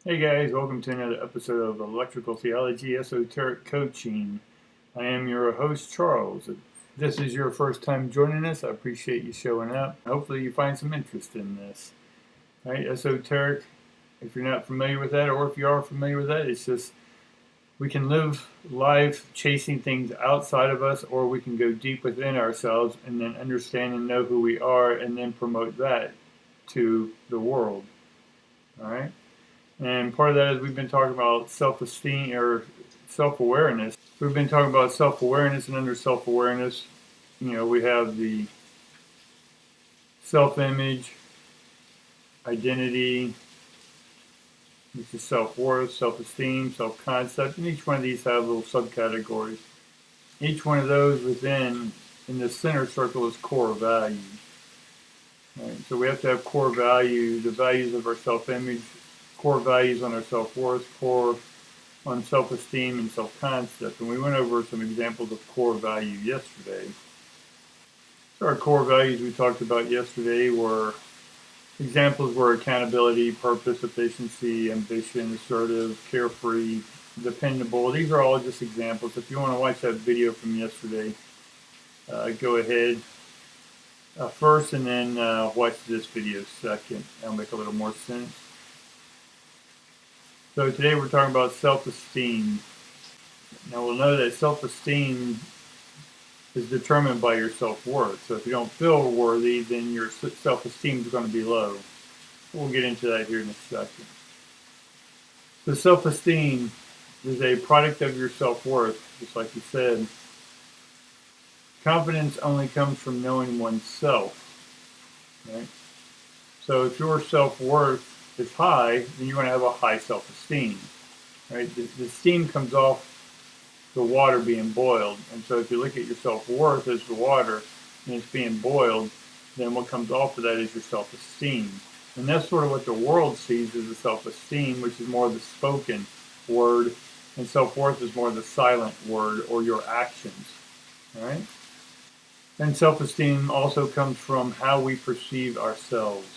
Hey guys, welcome to another episode of Electrical Theology, Esoteric Coaching. I am your host, Charles. If this is your first time joining us, I appreciate you showing up. Hopefully you find some interest in this. All right, esoteric, if you're not familiar with that, or if you are familiar with that, it's just we can live life chasing things outside of us, or we can go deep within ourselves and then understand and know who we are and then promote that to the world. All right? And part of that is we've been talking about self-esteem or self-awareness. We've been talking about self-awareness, and under self-awareness, we have the self-image, identity, which is self-worth, self-esteem, self-concept, and each one of these have little subcategories. Each one of those within, in the center circle, is core value. Right? So we have to have core value, the values of our self-image, core values on our self-worth, core on self-esteem and self-concept. And we went over some examples of core value yesterday. So our core values we talked about yesterday were examples were accountability, purpose, efficiency, ambition, assertive, carefree, dependable. These are all just examples. If you want to watch that video from yesterday, go ahead first and then watch this video second. That'll make a little more sense. So today we're talking about self-esteem. Now we'll know that self-esteem is determined by your self-worth. So if you don't feel worthy, then your self-esteem is going to be low. We'll get into that here in a second. So self-esteem is a product of your self-worth, just like you said. Confidence only comes from knowing oneself. Right? So if your self-worth is high, then you're going to have a high self-esteem. Right? The steam comes off the water being boiled. And so if you look at your self-worth as the water and it's being boiled, then what comes off of that is your self-esteem. And that's sort of what the world sees as a self-esteem, which is more the spoken word, and self-worth is more the silent word or your actions. All right? And self-esteem also comes from how we perceive ourselves.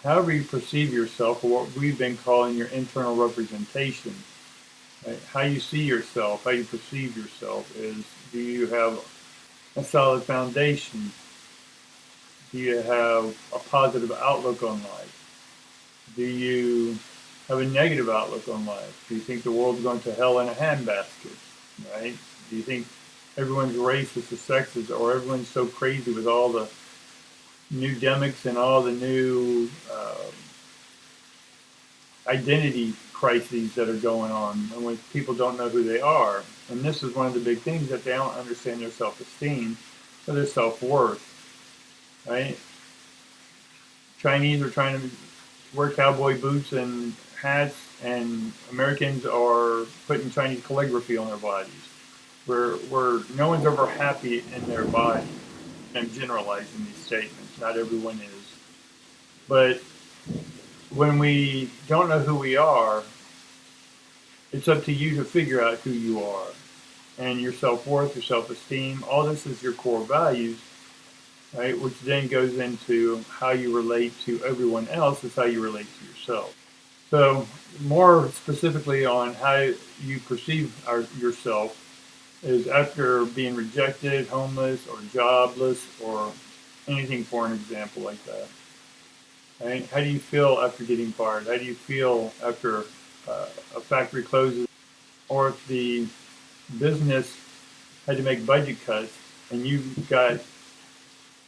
However you perceive yourself, or what we've been calling your internal representation. Right? How you see yourself, how you perceive yourself is, do you have a solid foundation? Do you have a positive outlook on life? Do you have a negative outlook on life? Do you think the world's going to hell in a handbasket? Right? Do you think everyone's racist or sexist, or everyone's so crazy with all the new demics and all the new identity crises that are going on, and when people don't know who they are? And this is one of the big things, that they don't understand their self-esteem or their self-worth. Right? Chinese are trying to wear cowboy boots and hats, and Americans are putting Chinese calligraphy on their bodies. Where no one's ever happy in their body. I'm generalizing these statements. Not everyone is. But when we don't know who we are, it's up to you to figure out who you are. And your self-worth, your self-esteem, all this is your core values, right? Which then goes into how you relate to everyone else, is how you relate to yourself. So more specifically on how you perceive yourself is after being rejected, homeless, or jobless, or anything, for an example like that. Right? How do you feel after getting fired? How do you feel after a factory closes? Or if the business had to make budget cuts and you got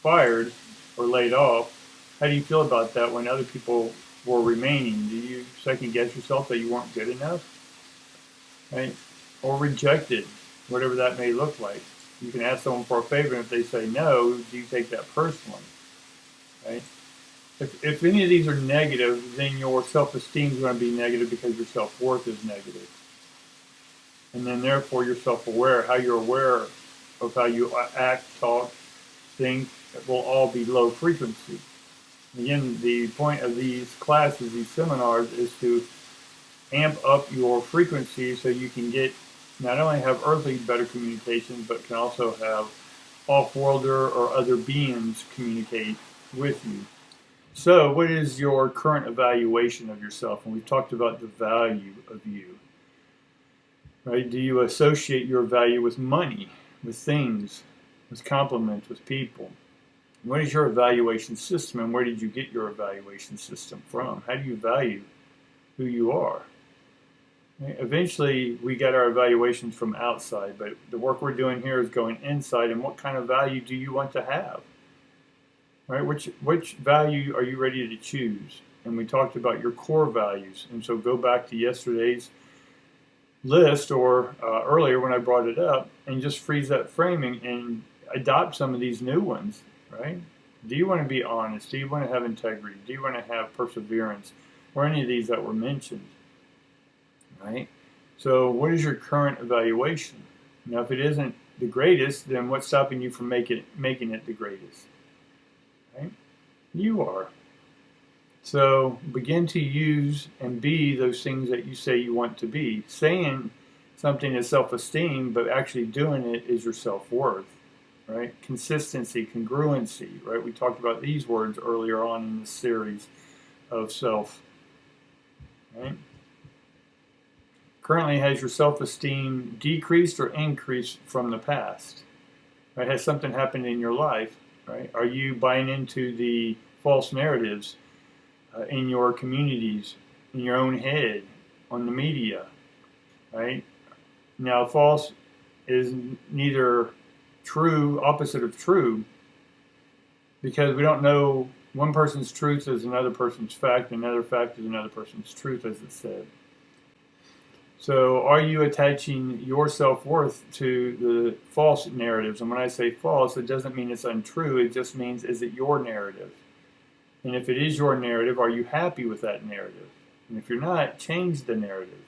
fired or laid off, how do you feel about that when other people were remaining? Do you second guess yourself that you weren't good enough? Right? Or rejected, whatever that may look like. You can ask someone for a favor, and if they say no, do you take that personally? Right? If any of these are negative, then your self-esteem is going to be negative because your self-worth is negative. And then therefore you're self-aware. How you're aware of how you act, talk, think, will all be low frequency. Again, the point of these classes, these seminars, is to amp up your frequency so you can get, not only have earthly better communication, but can also have off-worlder or other beings communicate with you. So, what is your current evaluation of yourself? And we've talked about the value of you, right? Do you associate your value with money, with things, with compliments, with people? What is your evaluation system, and where did you get your evaluation system from? How do you value who you are? Right? Eventually, we get our evaluations from outside, but the work we're doing here is going inside. And what kind of value do you want to have? Right? Which value are you ready to choose? And we talked about your core values. And so go back to yesterday's list or earlier when I brought it up and just freeze that framing and adopt some of these new ones, right? Do you want to be honest? Do you want to have integrity? Do you want to have perseverance? Or any of these that were mentioned, right? So what is your current evaluation? Now, if it isn't the greatest, then what's stopping you from making it the greatest? Right? You are. So begin to use and be those things that you say you want to be. Saying something is self-esteem, but actually doing it is your self-worth, right? Consistency, congruency, right? We talked about these words earlier on in this series of self, right? Currently, has your self-esteem decreased or increased from the past? Right? Has something happened in your life? Right? Are you buying into the false narratives in your communities, in your own head, on the media? Right? Now, false is neither true, opposite of true, because we don't know one person's truth is another person's fact, another fact is another person's truth, as it said. So are you attaching your self-worth to the false narratives? And when I say false, it doesn't mean it's untrue. It just means, is it your narrative? And if it is your narrative, are you happy with that narrative? And if you're not, change the narrative,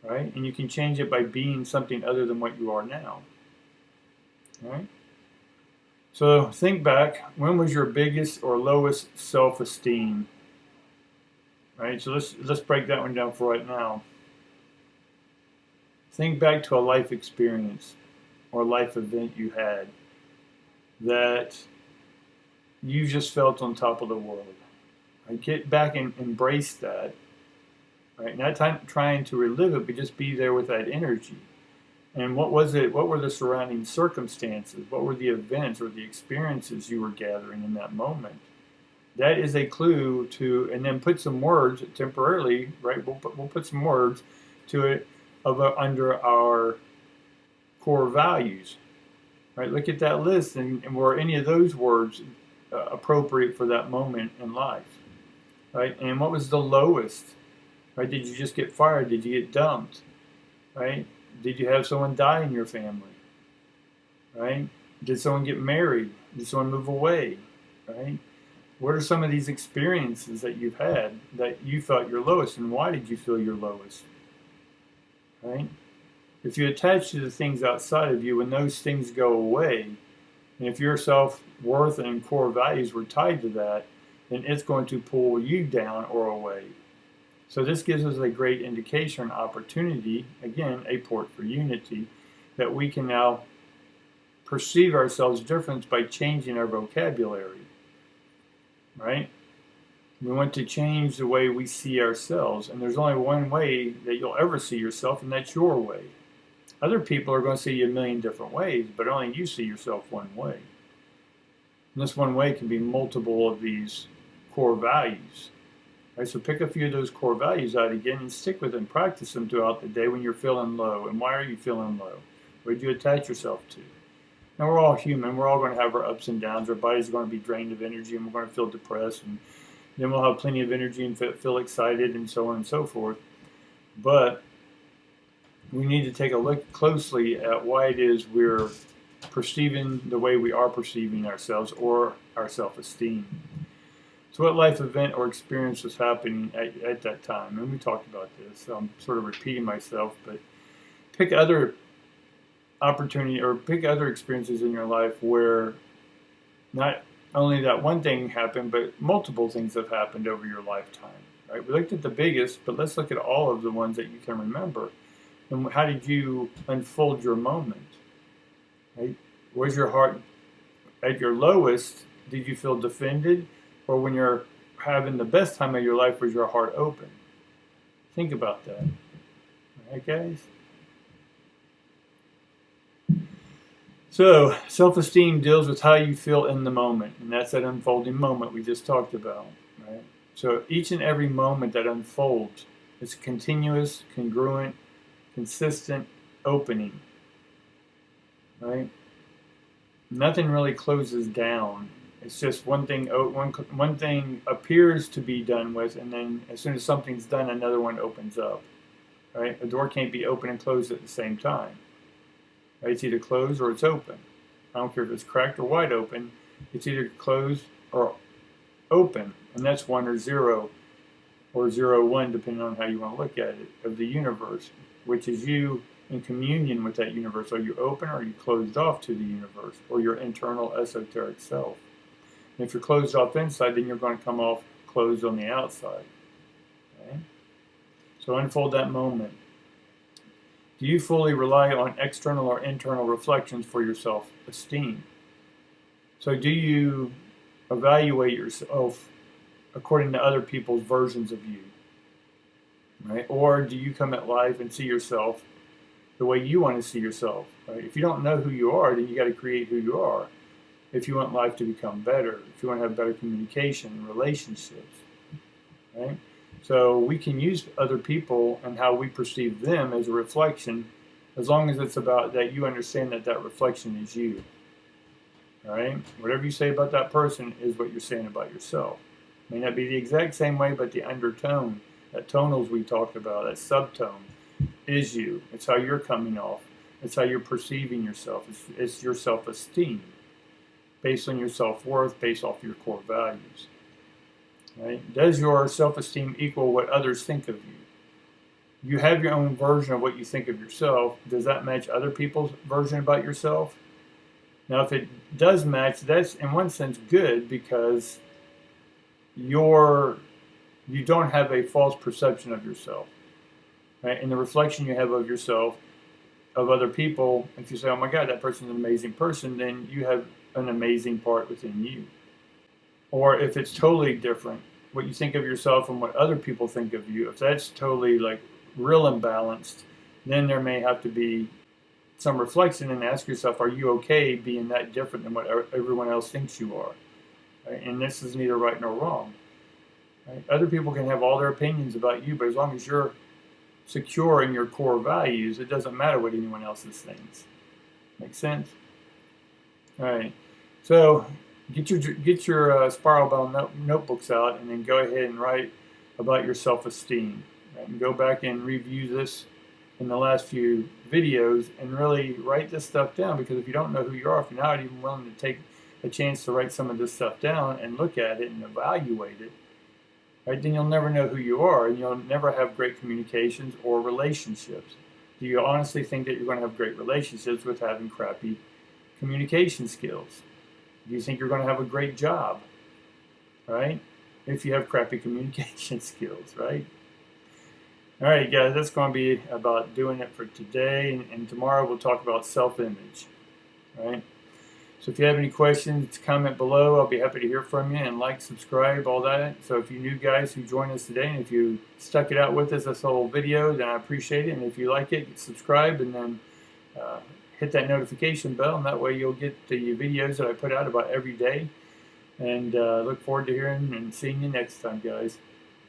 right? And you can change it by being something other than what you are now, right? So think back, when was your biggest or lowest self-esteem, right? So let's break that one down for right now. Think back to a life experience or life event you had that you just felt on top of the world. Right? Get back and embrace that. Right? Not trying to relive it, but just be there with that energy. And what was it? What were the surrounding circumstances? What were the events or the experiences you were gathering in that moment? That is a clue to, and then put some words temporarily, right? We'll put some words to it under our core values, right? Look at that list and were any of those words appropriate for that moment in life, right? And what was the lowest, right? Did you just get fired? Did you get dumped, right? Did you have someone die in your family, right? Did someone get married? Did someone move away, right? What are some of these experiences that you've had that you felt your lowest, and why did you feel your lowest? Right? If you attach to the things outside of you, when those things go away, and if your self-worth and core values were tied to that, then it's going to pull you down or away. So this gives us a great indication, opportunity, again, a port for unity, that we can now perceive ourselves different by changing our vocabulary, right? We want to change the way we see ourselves, and there's only one way that you'll ever see yourself, and that's your way. Other people are going to see you a million different ways, but only you see yourself one way. And this one way can be multiple of these core values. Right, so pick a few of those core values out again and stick with them. Practice them throughout the day when you're feeling low. And why are you feeling low? What did you attach yourself to? Now, we're all human. We're all going to have our ups and downs. Our body's going to be drained of energy, and we're going to feel depressed. And then we'll have plenty of energy and feel excited and so on and so forth. But we need to take a look closely at why it is we're perceiving the way we are perceiving ourselves or our self-esteem. So what life event or experience was happening at that time? And we talked about this, so I'm sort of repeating myself, but pick other opportunity or pick other experiences in your life where not only that one thing happened, but multiple things have happened over your lifetime. Right? We looked at the biggest, but let's look at all of the ones that you can remember. And how did you unfold your moment? Right? Was your heart at your lowest? Did you feel defended? or when you're having the best time of your life with your heart open? Think about that. All right, guys? So, self-esteem deals with how you feel in the moment, and that's that unfolding moment we just talked about, right? So each and every moment that unfolds is a continuous, congruent, consistent opening, right? Nothing really closes down. It's just one thing appears to be done with, and then as soon as something's done, another one opens up, right? A door can't be open and closed at the same time. Right? It's either closed or it's open. I don't care if it's cracked or wide open. It's either closed or open, and that's 1 or 0, or 0, 1, depending on how you want to look at it, of the universe, which is you in communion with that universe. Are you open, or are you closed off to the universe, or your internal esoteric self? And if you're closed off inside, then you're going to come off closed on the outside. Okay? So unfold that moment. Do you fully rely on external or internal reflections for your self-esteem? So do you evaluate yourself according to other people's versions of you? Right? Or do you come at life and see yourself the way you want to see yourself? Right? If you don't know who you are, then you got to create who you are. If you want life to become better, if you want to have better communication, relationships, right? So we can use other people and how we perceive them as a reflection, as long as it's about that you understand that that reflection is you. All right? Whatever you say about that person is what you're saying about yourself. It may not be the exact same way, but the undertone, that tonals we talked about, that subtone, is you. It's how you're coming off. It's how you're perceiving yourself. It's your self-esteem, based on your self-worth, based off your core values. Right? Does your self-esteem equal what others think of you? You have your own version of what you think of yourself. Does that match other people's version about yourself? Now, if it does match, that's in one sense good, because you don't have a false perception of yourself. Right? And the reflection you have of yourself, of other people, if you say, oh my God, that person's an amazing person, then you have an amazing part within you. Or if it's totally different, what you think of yourself and what other people think of you, if that's totally like real imbalanced, then there may have to be some reflection and ask yourself, are you okay being that different than what everyone else thinks you are? Right? And this is neither right nor wrong. Right? Other people can have all their opinions about you, but as long as you're secure in your core values, it doesn't matter what anyone else thinks. Make sense? All right. So get your spiral bound notebooks out, and then go ahead and write about your self-esteem. Right? And go back and review this in the last few videos, and really write this stuff down, because if you don't know who you are, if you're not even willing to take a chance to write some of this stuff down and look at it and evaluate it, right, then you'll never know who you are, and you'll never have great communications or relationships. Do you honestly think that you're going to have great relationships with having crappy communication skills? Do you think you're going to have a great job, right, if you have crappy communication skills, right? All right, guys, that's going to be about doing it for today, and tomorrow we'll talk about self-image, right? So if you have any questions, comment below. I'll be happy to hear from you, and like, subscribe, all that. So if you new guys who joined us today, and if you stuck it out with us this whole video, then I appreciate it. And if you like it, subscribe, and then hit that notification bell, and that way you'll get the videos that I put out about every day. And look forward to hearing and seeing you next time, guys.